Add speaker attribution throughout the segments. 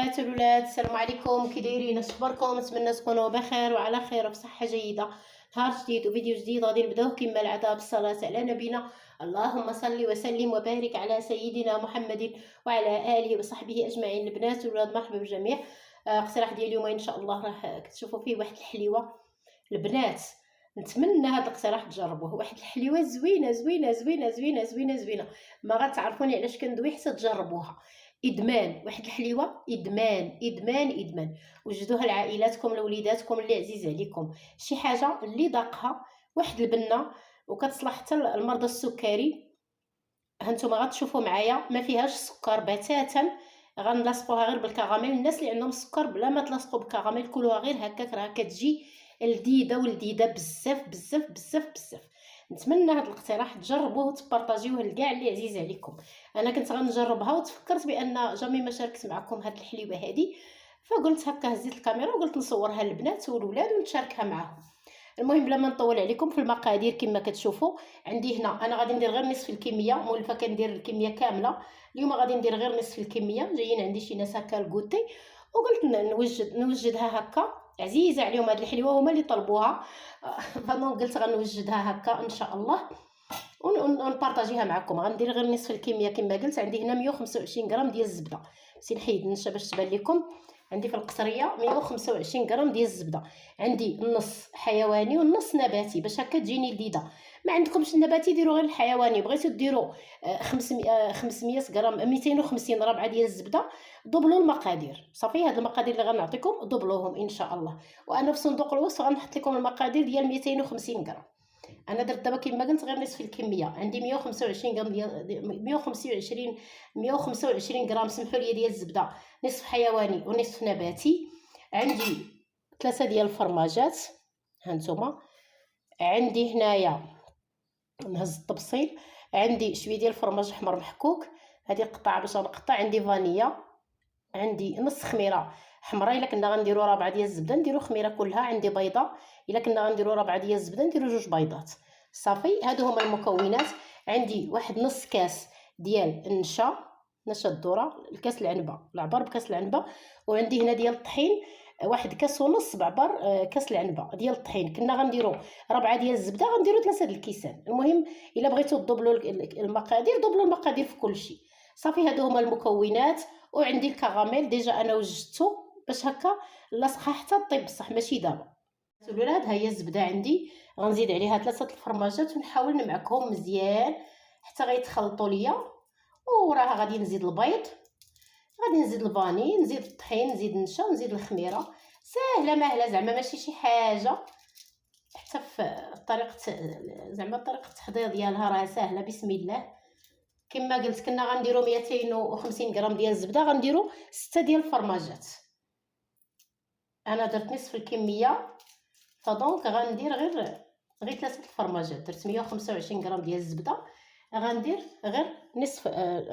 Speaker 1: البنات والولاد، السلام عليكم. كي دايرين؟ اش اخباركم؟ نتمنى تكونوا بخير وعلى خير وبصحه جيده. نهار جديد وفيديو جديد غادي نبداو كما العاده بالصلاه على نبينا. اللهم صل وسلم وبارك على سيدنا محمد وعلى اله وصحبه اجمعين. البنات والولاد مرحبا بالجميع. اقتراح ديال اليوم ان شاء الله راه كتشوفوا فيه واحد الحليوه. البنات نتمنى هذا الاقتراح تجربوه. واحد الحليوه زوينه زوينه زوينه زوينه زوينه زوينه، ما غتعرفوني علاش كندوي حتى تجربوها. ادمان، واحد الحليوه ادمان ادمان ادمان. وجدوها لعائلاتكم لوليداتكم اللي عزيز عليكم. شي حاجه اللي ذاقها واحد البنه وكتصلح حتى المرضى السكري. هانتوما غتشوفوا معايا ما فيهاش سكر بتاتا، غنلصقوها غير بالكراميل. الناس اللي عندهم السكر بلا ما تلصقوا بالكراميل كلوها غير هكاك، راه كتجي لذيذه ولذيذه بزاف بزاف بزاف بزاف. نتمنى هذا الاقتراح تجربوه وتبارطاجيوه لكاع اللي عزيز عليكم. انا كنت غنجربها وتفكرت بان جامي ما شاركت معكم هذه الحليوه هذه، فقلت هكا هزيت الكاميرا وقلت نصورها للبنات والولاد ونشاركها معهم. المهم بلا ما نطول عليكم في المقادير كما كتشوفوا عندي هنا، انا غادي ندير غير نصف الكميه، مولفه كندير الكميه كامله. اليوم غادي ندير غير نصف الكميه، جايين عندي شي ناس هكا الكوتي وقلت نوجدها هكا. عزيزه عليهم هاد الحلوه، هما اللي طلبوها فانا قلت غنوجدها هكا ان شاء الله ونبارطاجيها معكم. غندير غير نصف الكميه كما قلت. عندي هنا 125 غرام ديال الزبده، نسيت نحيد النشا باش تبان لكم. عندي في القصريه 125 غرام ديال الزبده. عندي النص حيواني والنص نباتي باش هكا تجيني لذيذه. ما عندكمش النباتي ديروا غير الحيواني. بغيتو ديروا 500 غرام 250 ربعه ديال الزبده. دبلوا المقادير صافي. هاد المقادير اللي غنعطيكم دبلوهم ان شاء الله، وانا في صندوق الوصف غنحط لكم المقادير ديال 250 غرام. انا درت دابا كما قلت غير نصف الكميه. عندي 125 غرام ديال 125 غرام سمحوا لي ديال الزبده، نصف حيواني ونصف نباتي. عندي 3 ديال الفرماجات هانتوما. عندي هنايا نهز الطبسيل، عندي شويه ديال الفرماج احمر محكوك، هذه قطعه باش نقطع. عندي فانيلا، عندي نص خميره حمراء، الا كنا غنديروا ربعه ديال الزبده نديروا خميره كلها. عندي بيضه، الا كنا غنديروا ربعه ديال الزبده نديروا 2 بيضات. صافي هادو هما المكونات. عندي واحد نص كاس ديال النشا، نشا الذره، الكاس العنبه العبر بكاس العنبه. وعندي هنا ديال الطحين، واحد كاس ونص بعبر كاس العنبه ديال الطحين. كنا غنديروا ربعه ديال الزبده غنديروا 3 د الكيسان. المهم الا بغيتوا تدبلوا المقادير دبلوا المقادير في كل شيء. صافي هادو هما المكونات. وعندي الكراميل ديجا انا وجدته باش هكا لاصقها حتى طيب بصح ماشي دابا. الولاد ها هي الزبده عندي، غنزيد عليها 3 الفرماجات ونحاول نمعكهم مزيان حتى غيتخلطوا ليا. وراها غادي نزيد البيض، غادي نزيد الفاني، نزيد الطحين، نزيد النشا، نزيد الخميره. ساهله ماهله زعما ماشي شي حاجه، حتى في طريقه زعما طريقه التحضير ديالها راه ساهله. بسم الله. كما قلت كنا غنديروا 250 غرام ديال الزبده، غنديروا 6 ديال الفرماجات. انا درت نصف الكميه فدونك غندير غير 3 الفرماجات. درت 125 غرام ديال الزبده، غندير غير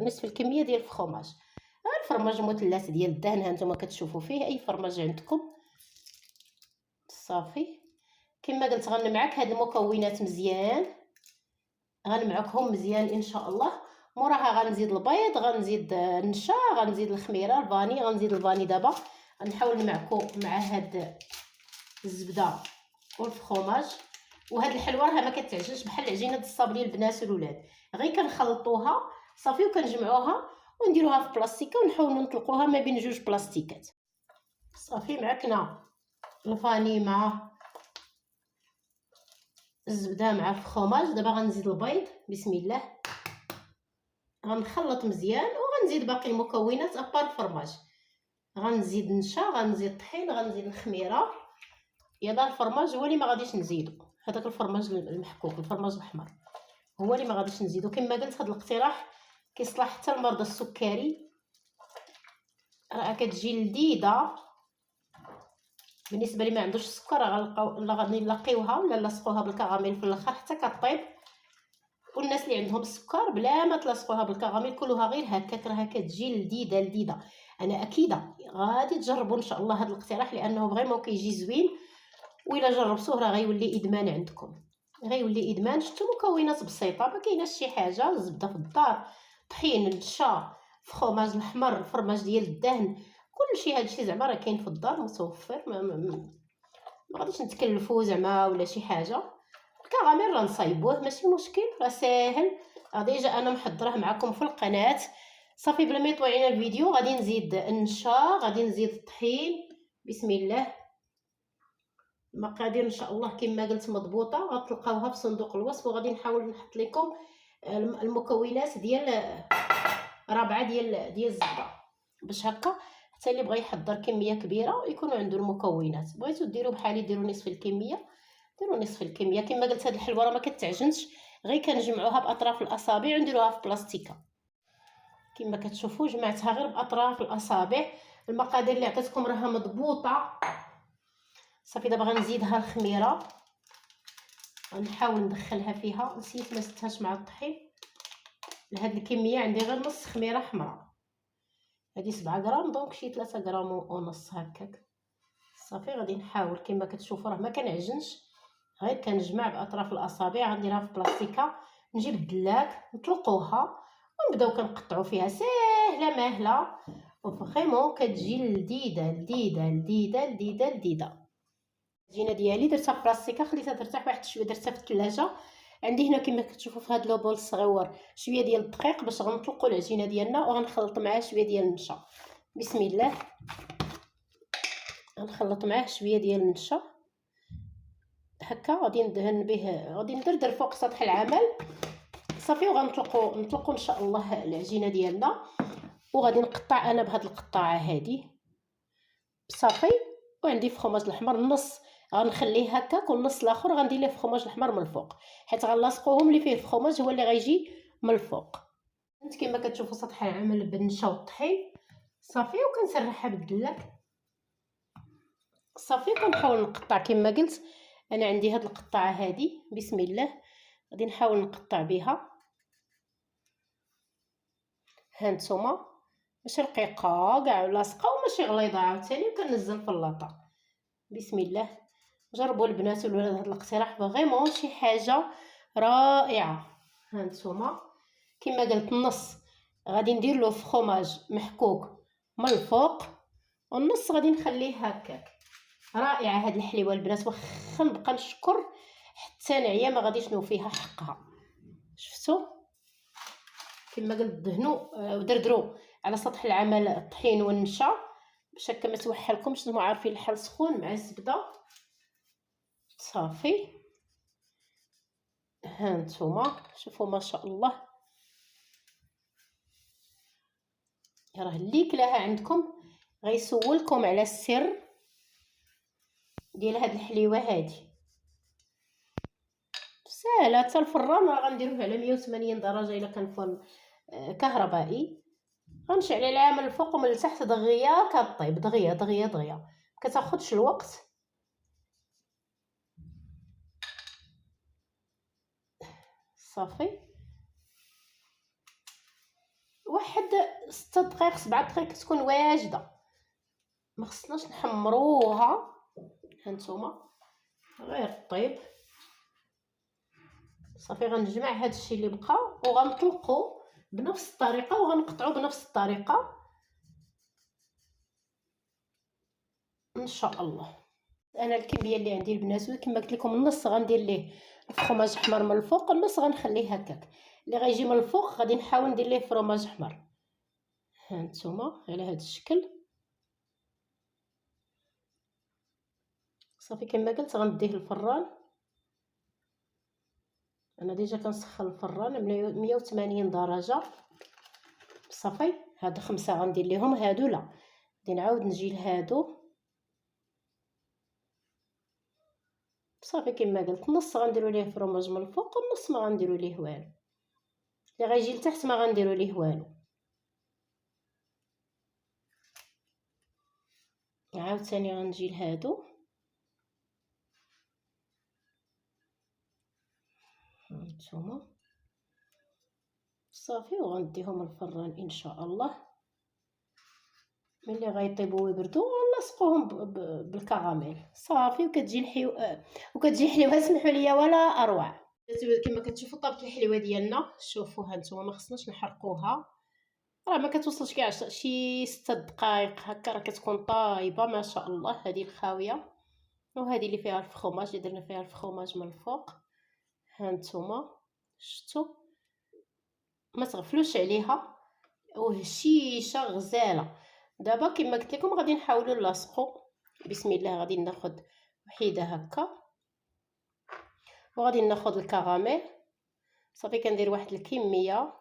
Speaker 1: نصف الكميه ديال الفرماج. غير الفرماج مثلث ديال الدهن هانتوما كتشوفوا فيه اي فرماج عندكم. صافي كما قلت غنمعك هاد المكونات مزيان، غنمعكهم مزيان ان شاء الله. موراها غنزيد البيض، غنزيد النشا، غنزيد الخميره، الفاني. غنزيد الفاني دابا. غنحاول نمعكو مع هاد الزبده والفرماج. وهاد الحلوه راها ما كتعجنش بحال عجينه الصابلي البنات والولاد، غير كنخلطوها صافي وكنجمعوها ونديروها في بلاستيكه ونحاولوا نطلقوها ما بين 2 بلاستيكات. صافي معكنا الفاني مع الزبده مع الفرماج. دابا غنزيد البيض بسم الله، غنخلط مزيان وغنزيد باقي المكونات ابار الفرماج. غنزيد النشا، غنزيد الطحين، غنزيد الخميره. يلا الفرماج هو اللي ما غاديش نزيدو، هذاك الفرماج المحكوك الفرماج الاحمر هو اللي ما غاديش نزيدو. كما قلت هذا الاقتراح كيصلح حتى لمرضى السكري، راه كتجي لذيذه. بالنسبه لي ما عندوش السكر غادي نلاقيوها ولا نلصقوها بالكراميل في الاخر حتى كطيب. والناس اللي عندهم السكر بلا ما تلصقوها بالكراميل كلوها غير هكاك راه كتجي لذيذه لذيذه. انا اكيده غادي تجربوا ان شاء الله هذا الاقتراح لانه فريمون كيجي زوين. وإلا جربتوه راه غيولي ادمان عندكم، غيولي ادمان. شفتوا مكونات بسيطه ما كايناش شي حاجه. الزبده في الدار، طحين، النشا، الفرماج الاحمر، الفرماج ديال الدهن، كلشي هادشي زعما راه كاين في الدار متوفر، ما غاديش نتكلفو زعما ولا شي حاجه. الكراميل راه نصايبوه ماشي مشكل، راه ساهل. ديجا انا محضره معكم في القناه. صافي بلا ما يطوينا الفيديو غادي نزيد النشا، غادي نزيد الطحين. بسم الله. المقادير ان شاء الله كما قلت مضبوطه، غتلقاوها في صندوق الوصف، وغادي نحاول نحط لكم المكونات ديال رابعه ديال الزبده، باش هكا حتى اللي بغى يحضر كميه كبيره يكونوا عنده المكونات. بغيتو ديروا بحالي ديروا نصف الكميه، ديروا نصف الكميه. كما قلت هاد الحلوه راه ما كتعجنش، غير كنجمعوها باطراف الاصابع ونديروها في بلاستيكه. كما كتشوفوا جمعتها غير باطراف الاصابع. المقادير اللي عطيتكم راها مضبوطه. صافي دابا غنزيدها الخميره، غنحاول ندخلها فيها. نسيت ما زدتهاش مع الطحين. لهاد الكميه عندي غير نص خميره حمراء، هادي 7 غرام، دونك شي 3 غرام ونص هكاك. صافي غادي نحاول كما كتشوفوا راه ما كنعجنش، غير كنجمع باطراف الاصابع. غنديرها في بلاستيكه، نجيب الدلاك نطلقوها ونبداو كنقطعوا فيها. ساهله ماهله وفريمون كتجي لذيذه لذيذه لذيذه لذيذه لذيذه. العجينه ديالي درتها في بلاستيكه، خليتها ترتاح واحد شويه، درتها في الثلاجه. عندي هنا كما كتشوفوا في هذا لوبول الصغيور شويه ديال الدقيق باش غنطلقوا العجينه ديالنا، وغنخلط معاه شويه ديال النشا. بسم الله. غنخلط معاه شويه ديال النشا هكا، غادي ندهن به، غادي ندردر فوق سطح العمل. صافي وغنطلقوا ان شاء الله العجينه ديالنا. وغادي نقطع انا بهاد القطاعه هادي صافي. وعندي فخوماج الاحمر النص غنخليه هكاك، والنص الاخر غندير ليه فخوماج الاحمر من الفوق، حيت غنلاصقوهم اللي فيه الفخوماج هو اللي غيجي من الفوق. انت كما كتشوفوا سطح العمل بالنشا والطحين صافي، وكنسرحها بالدلاك صافي. كنحاول نقطع كما قلت انا عندي هاد القطاعه هادي. بسم الله. غادي نحاول نقطع بها. ها نتوما ماشي رقيقه كاع لاصقه وماشي غليظه عاوتاني، وكنزل في اللاطه. بسم الله. جربوا البنات والولاد هذا الاقتراح، فريمون شي حاجه رائعه. ها نتوما كما قلت النص غادي ندير له فخوماج محكوك من الفوق، والنص غادي نخليه هكاك. رائعه هاد الحليوه البنات، واخا نبقى نشكر حتى نعيا ما غاديش نوفيها حقها. شفتوا كما قلت دهنوا ودردروا على سطح العمل الطحين والنشا باش هكا ما توحلكمش. نتوما عارفين الحل سخون مع الزبده صافي. ها نتوما شوفوا ما شاء الله، راه اللي كلاها عندكم غيسولكم على السر ديال هاد الحليوه هادي. ساهله، حتى الفران راه غنديروه على 180 درجه الا كان فرن كهربائي. غنشعل العامل الفوق ومن التحت دغيا كطيب، دغيا دغيا دغيا، كتاخدش الوقت. صافي واحد 6 دقائق 7 دقائق تكون واجده، ما خصناش نحمروها. هانتوما غير طيب. صافي غنجمع هاد الشيء اللي بقى وغنطلقو بنفس الطريقه، وغنقطعو بنفس الطريقه ان شاء الله. انا الكميه اللي عندي البنات كما قلت لكم النص غندير ليه الفرماج احمر من الفوق، النص غنخليه هكاك. اللي غيجي من الفوق غادي نحاول ندير ليه فرماج احمر. ها نتوما على هذا الشكل. صافي كما قلت غنديه الفران. انا ديجا كنسخن الفران 180 درجه. صافي هاد 5 غندير ليهم، هادو لا غادي نعاود نجي لهادو. صافي كما قلت نص غنديروا ليه فرماج من الفوق، والنص ما غنديروا ليه والو. اللي غيجي لتحت ما غنديروا ليه والو. عاوتاني غنجي لهادو. هانتوما صافي وغنديهم الفران ان شاء الله. ملي غيطيبوا ويبردوا نلصقوهم بالكراميل صافي، وكتجي حليوه سمحوا لي ولا اروع. كما كتشوفوا طابت الحليوه ديالنا. شوفوا هانتوما ما خصناش نحرقوها، راه ما كتوصلش كاع شي 6 دقائق هكا، راه كتكون طايبه ما شاء الله. هذه الخاويه، وهذه اللي فيها الفخوماج اللي درنا فيها الفخوماج من الفوق. ها نتوما شفتوا، ما تغفلوش عليها، وهشيشه غزاله. دابا كما قلت لكم غادي نحاولوا نلاصقوا. بسم الله، غادي ناخذ وحيده هكا، وغادي ناخذ الكراميل. صافي كندير واحد الكميه.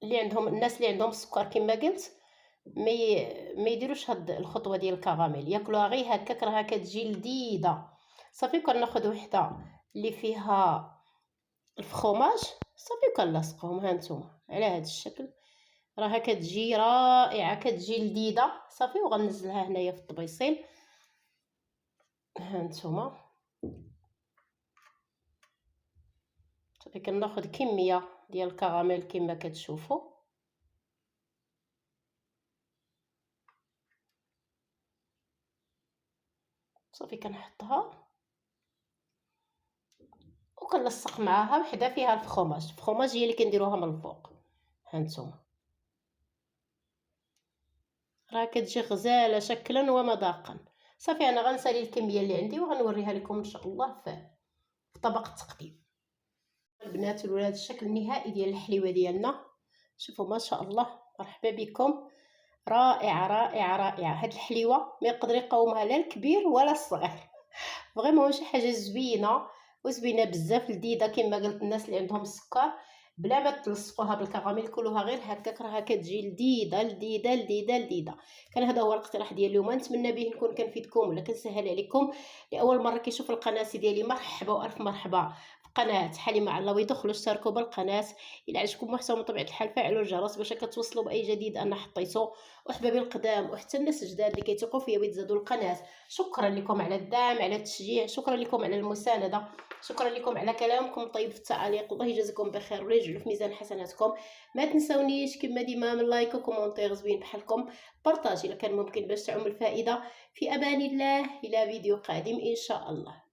Speaker 1: اللي عندهم الناس اللي عندهم السكر كما قلت ما يديروش هاد الخطوه ديال الكراميل، ياكلوها غير هكاك، راها كتجي لذيذه. صافي كناخذ وحده اللي فيها الفخوماج صافي كنلصقهم. ها نتوما على هذا الشكل، راها كتجي رائعه، كتجي لذيذه. صافي وغنزلها هنايا في الطبيصيل. ها نتوما صافي كناخذ كميه ديال الكراميل كما كتشوفوا. صافي كنحطها وكنلصق معاها وحده فيها الفخوماج. الفخوماج هي اللي كنديروها من الفوق. ها نتوما راه كتجي غزاله شكلا ومذاقا. صافي انا غنسالي الكميه اللي عندي وغنوريها لكم ان شاء الله في طبق التقديم. البنات والولاد الشكل النهائي ديال الحليوه ديالنا، شوفوا ما شاء الله. مرحبا بكم، رائعه رائعه رائعه. هاد الحليوه ما يقدر يقاومها لا الكبير ولا الصغير، فريمون شي حاجه زوينه وزوينه بزاف، لذيذه كما قلت. الناس اللي عندهم السكر بلا ما تلصقوها بالكراميل كلوها غير هكاك، راها كتجي لذيذه لذيذه لذيذه لذيذه. كان هذا هو الاقتراح ديال اليوم، نتمنى به نكون كنفيدكم ولا كنسهل عليكم. لاول مره كيشوف القناه ديالي، مرحبا والف مرحبا في قناه حليمه علاوي. دخلوا اشتركوا بالقناه. الى عجبكم المحتوى بطبيعه الحال فعلوا الجرس باش كتوصلوا باي جديد انا حطيته. واحبابي القدام وحتى الناس الجداد اللي كيثقوا فيا ويتزادوا القناه، شكرا لكم على الدعم، على التشجيع، شكرا لكم على المسانده، شكرا لكم على كلامكم الطيب في التعاليق. الله يجازيكم بخير ولا يجعلوا في ميزان حسناتكم. ما تنسونيش كما ديما من لايك وكومونتير زوين بحالكم، بارطاجي الا كان ممكن باش تعم الفائده. في امان الله، الى فيديو قادم ان شاء الله.